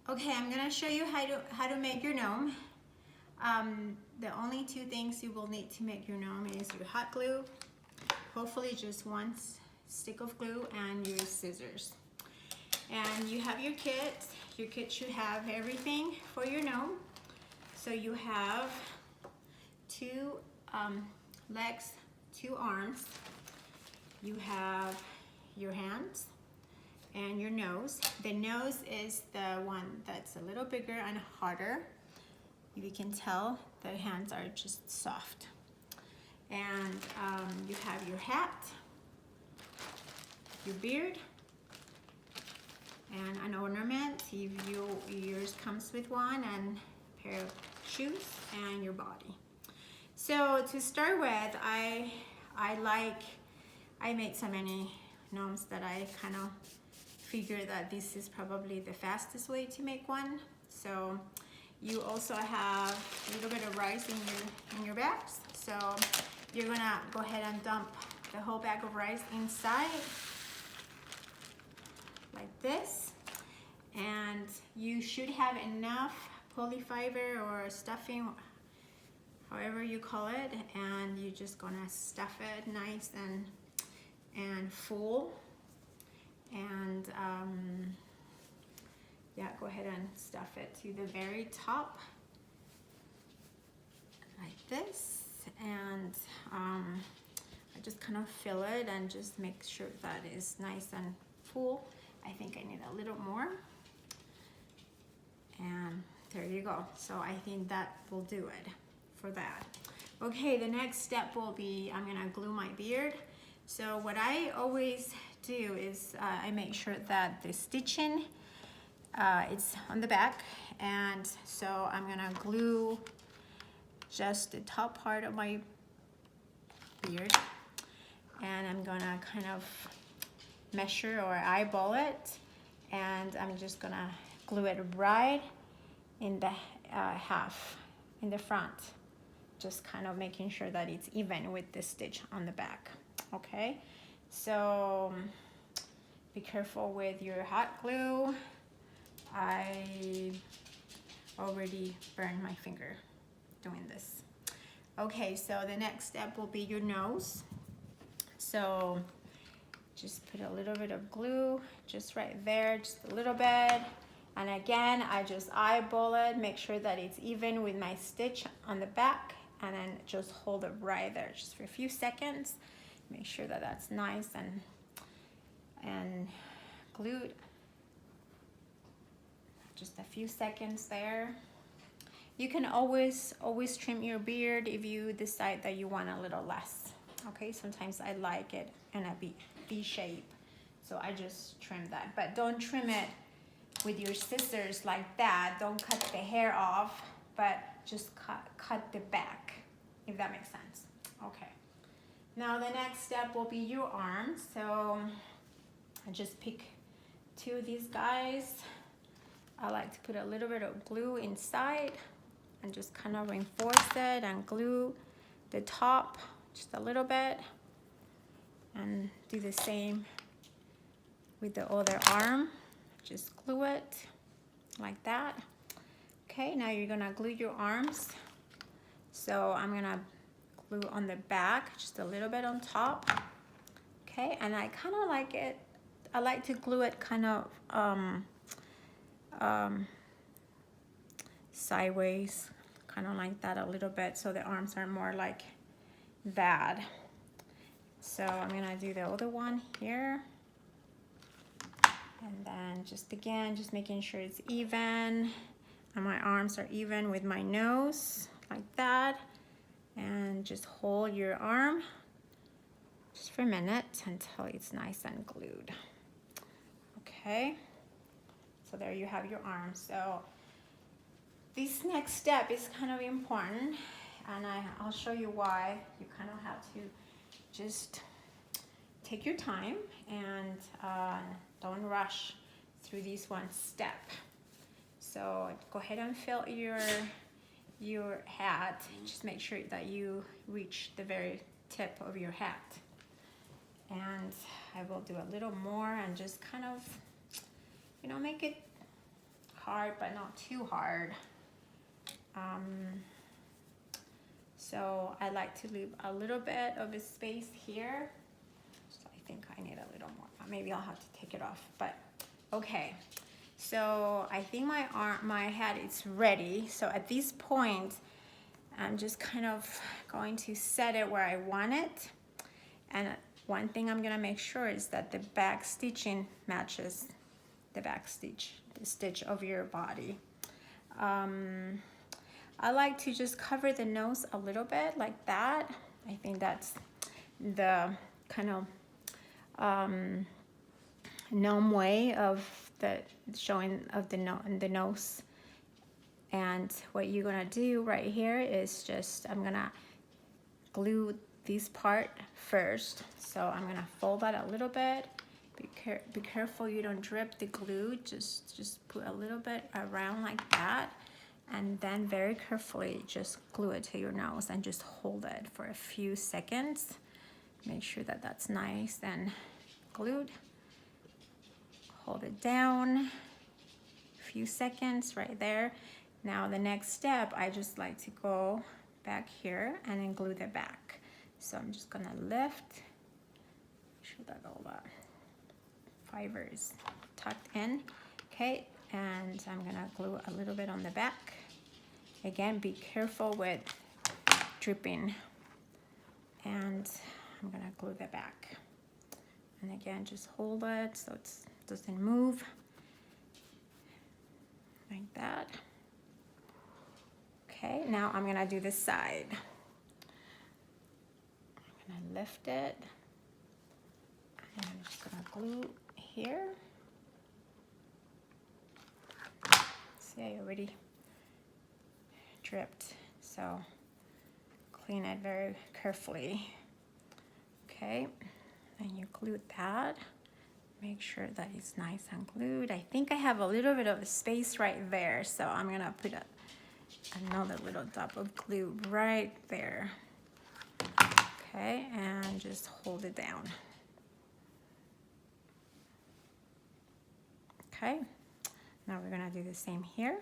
Okay, I'm gonna show you how to make your gnome. The only two things you will need to make your gnome is your hot glue, hopefully just one stick of glue, and your scissors. And you have your kit. Your kit should have everything for your gnome. So you have two legs, two arms. You have your hands and your nose. The nose is the one that's a little bigger and harder. You can tell the hands are just soft. And you have your hat, your beard, and an ornament if yours comes with one, and a pair of shoes, and your body. So to start with, I made so many gnomes that I kind of figure that this is probably the fastest way to make one. So you also have a little bit of rice in your bags. So you're gonna go ahead and dump the whole bag of rice inside like this. And you should have enough polyfiber or stuffing, however you call it, and you're just gonna stuff it nice and full. And yeah, go ahead and stuff it to the very top like this. And I just kind of fill it and just make sure that it's nice and full. I think I need a little more. And there you go. So I think that will do it for that. Okay, the next step will be I'm gonna glue my beard. So what I always do is I make sure that the stitching it's on the back, and so I'm gonna glue just the top part of my beard, and I'm gonna kind of measure or eyeball it, and I'm just gonna glue it right in the half in the front, just kind of making sure that it's even with the stitch on the back. Okay, so be careful with your hot glue. I already burned my finger doing this. Okay, so the next step will be your nose. So just put a little bit of glue just right there, just a little bit. And again, I just eyeball it, make sure that it's even with my stitch on the back, and then just hold it right there just for a few seconds. Make sure that that's nice and glued. Just a few seconds there. You can always trim your beard if you decide that you want a little less. Okay, sometimes I like it in a V shape, so I just trim that. But don't trim it with your scissors like that. Don't cut the hair off, but just cut the back, if that makes sense. Okay. Now the next step will be your arms. So I just pick two of these guys. I like to put a little bit of glue inside and just kind of reinforce it and glue the top just a little bit, and do the same with the other arm. Just glue it like that. Okay, now you're gonna glue your arms. So I'm gonna glue on the back, just a little bit on top. Okay, and I kind of like it, I like to glue it kind of sideways, kind of like that a little bit, so the arms are more like that. So I'm gonna do the other one here, and then just again, just making sure it's even and my arms are even with my nose like that. And just hold your arm just for a minute until it's nice and glued. Okay, so there you have your arm. So this next step is kind of important, and I'll show you why. You kind of have to just take your time and don't rush through this one step. So go ahead and fill your hat. Just make sure that you reach the very tip of your hat. And I will do a little more and just kind of, you know, make it hard, but not too hard. So I like to leave a little bit of a space here. So I think I need a little more. Maybe I'll have to take it off, but okay. So I think my head is ready. So at this point, I'm just kind of going to set it where I want it. And one thing I'm gonna make sure is that the back stitching matches the back stitch, the stitch of your body. I like to just cover the nose a little bit like that. I think that's the kind of gnome way of the showing of the nose. And what you're gonna do right here is just, I'm gonna glue this part first. So I'm gonna fold that a little bit. Be careful you don't drip the glue. Just put a little bit around like that. And then very carefully just glue it to your nose and just hold it for a few seconds. Make sure that that's nice and glued. Hold it down a few seconds right there. Now the next step, I just like to go back here and then glue the back. So I'm just gonna lift, make sure that all the fiber is tucked in. Okay, and I'm gonna glue a little bit on the back. Again, be careful with dripping. And I'm gonna glue the back. And again, just hold it so it doesn't move. Like that. Okay, now I'm gonna do this side. I'm gonna lift it. And I'm just gonna glue here. See, I already dripped, so clean it very carefully. Okay, and you glue that. Make sure that it's nice and glued. I think I have a little bit of a space right there, so I'm gonna put another little dab of glue right there. Okay, and just hold it down. Okay, now we're gonna do the same here.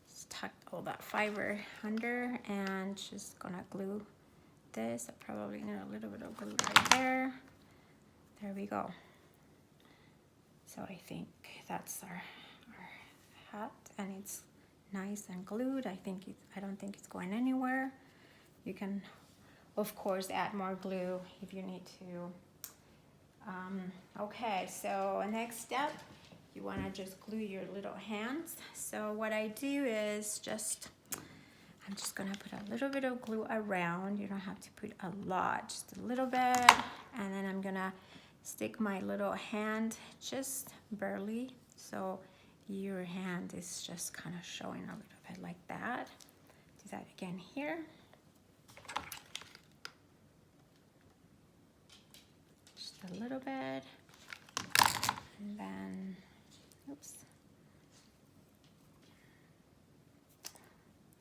Just tuck all that fiber under and just gonna glue this. I probably need a little bit of glue right there. There we go. So I think that's our hat, and it's nice and glued. I don't think it's going anywhere. You can, of course, add more glue if you need to. Okay, so next step, you want to just glue your little hands. So what I do is I'm just gonna put a little bit of glue around. You don't have to put a lot, just a little bit. And then I'm gonna stick my little hand just barely. So your hand is just kind of showing a little bit like that. Do that again here. Just a little bit. And then, oops.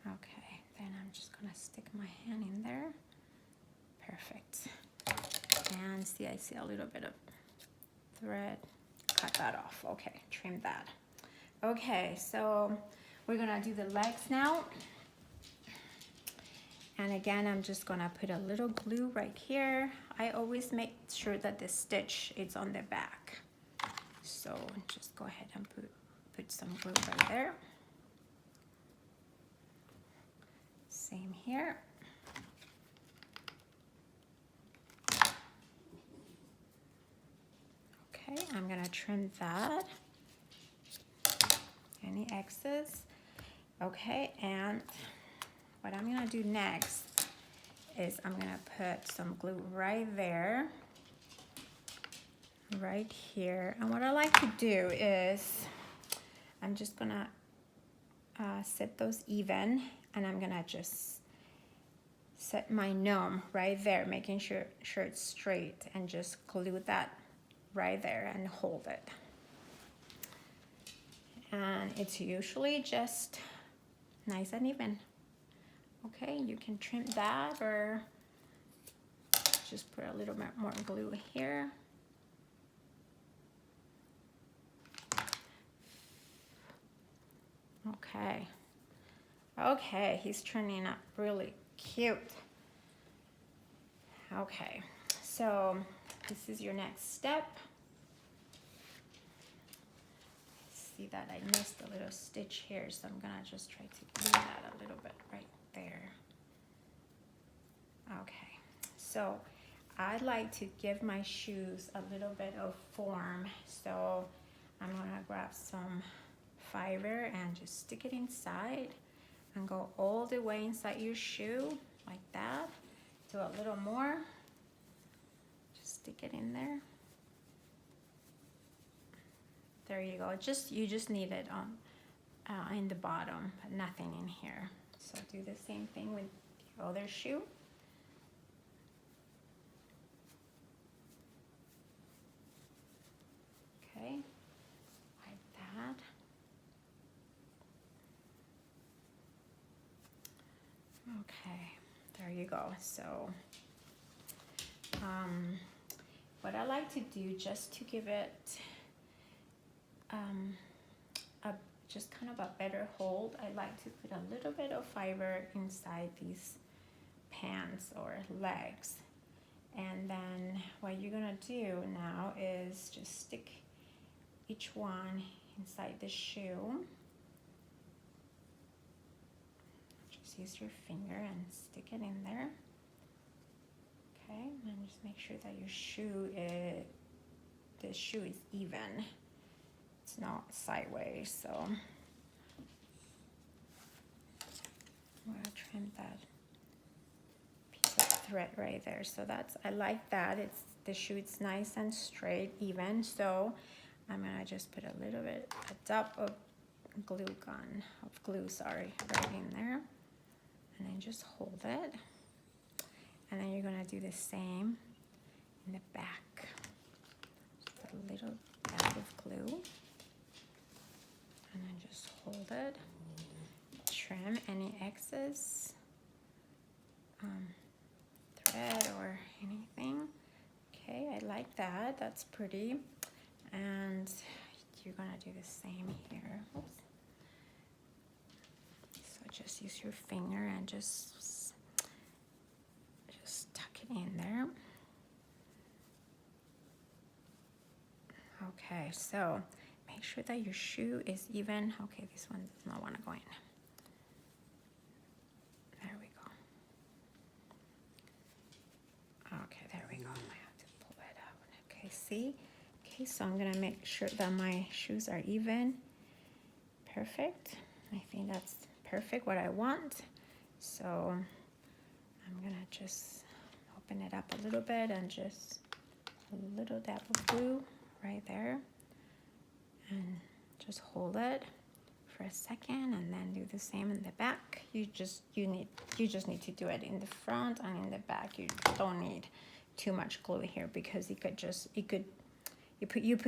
Okay, then I'm just gonna stick my hand in there. Perfect. And see, I see a little bit of thread. Cut that off. Okay, trim that. Okay, so we're gonna do the legs now. And again, I'm just gonna put a little glue right here. I always make sure that the stitch is on the back. So just go ahead and put some glue right there. Same here. Okay, I'm gonna trim that. Any excess. Okay, and what I'm gonna do next is I'm gonna put some glue right there, right here. And what I like to do is I'm just gonna set those even, and I'm gonna just set my gnome right there, making sure it's straight, and just glue that right there and hold it. And it's usually just nice and even. Okay, you can trim that or just put a little bit more glue here. Okay. Okay, he's turning up really cute. Okay, so this is your next step. See that I missed a little stitch here, so I'm gonna just try to glue that a little bit right there. Okay, so I'd like to give my shoes a little bit of form, so I'm gonna grab some fiber and just stick it inside and go all the way inside your shoe like that. Do a little more, just stick it in there. There you go. You just need it on in the bottom, but nothing in here. So do the same thing with the other shoe. Okay, like that. Okay, there you go. So what I like to do, just to give it just kind of a better hold, I like to put a little bit of fiber inside these pants or legs. And then what you're gonna do now is just stick each one inside the shoe. Just use your finger and stick it in there. Okay, and just make sure that your the shoe is even. It's not sideways, so I'm gonna trim that piece of thread right there. So I like that. The shoe, it's nice and straight, even. So I'm gonna just put a little bit, a dab of glue, right in there, and then just hold it. And then you're gonna do the same in the back. Just put a little dab of glue. And then just hold it. Trim any excess thread or anything. Okay, I like that. That's pretty. And you're gonna do the same here. Oops. So just use your finger and just tuck it in there. Okay, so make sure that your shoe is even. Okay, this one does not want to go in. There we go. Okay, there we go. I have to pull it out. Okay, see? Okay, so I'm gonna make sure that my shoes are even. Perfect. I think that's perfect, what I want. So I'm gonna just open it up a little bit and just a little dab of glue right there. And just hold it for a second, and then do the same in the back. You just need to do it in the front and in the back. You don't need too much glue here, because you put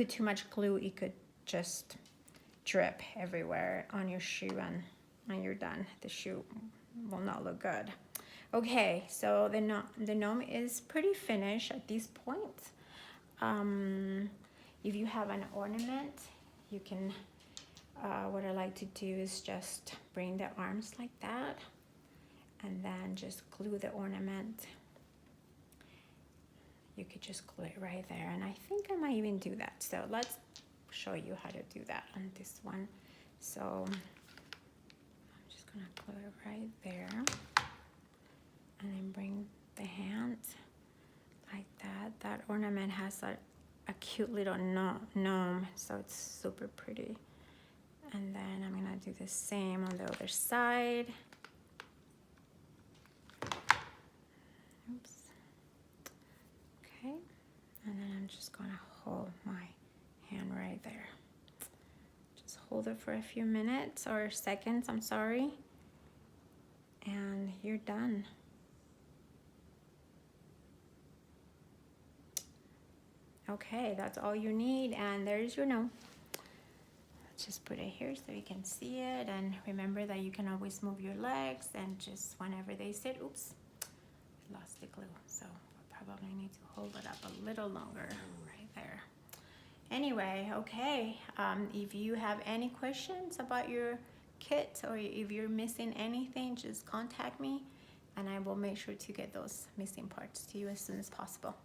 too much glue, it could just drip everywhere on your shoe, and when you're done, the shoe will not look good. Okay, so the gnome is pretty finished at this point. If you have an ornament, you can, what I like to do is just bring the arms like that, and then just glue the ornament. You could just glue it right there, and I think I might even do that. So let's show you how to do that on this one. So I'm just gonna glue it right there, and then bring the hand like that. That ornament has a cute little gnome, so it's super pretty. And then I'm gonna do the same on the other side. Oops. Okay, and then I'm just gonna hold my hand right there. Just hold it for a few minutes or seconds, I'm sorry, and you're done. Okay, that's all you need, and there's your gnome. Let's just put it here so you can see it, and remember that you can always move your legs, and just whenever they sit, oops, I lost the glue, so I probably need to hold it up a little longer right there. Anyway, okay, if you have any questions about your kit, or if you're missing anything, just contact me and I will make sure to get those missing parts to you as soon as possible.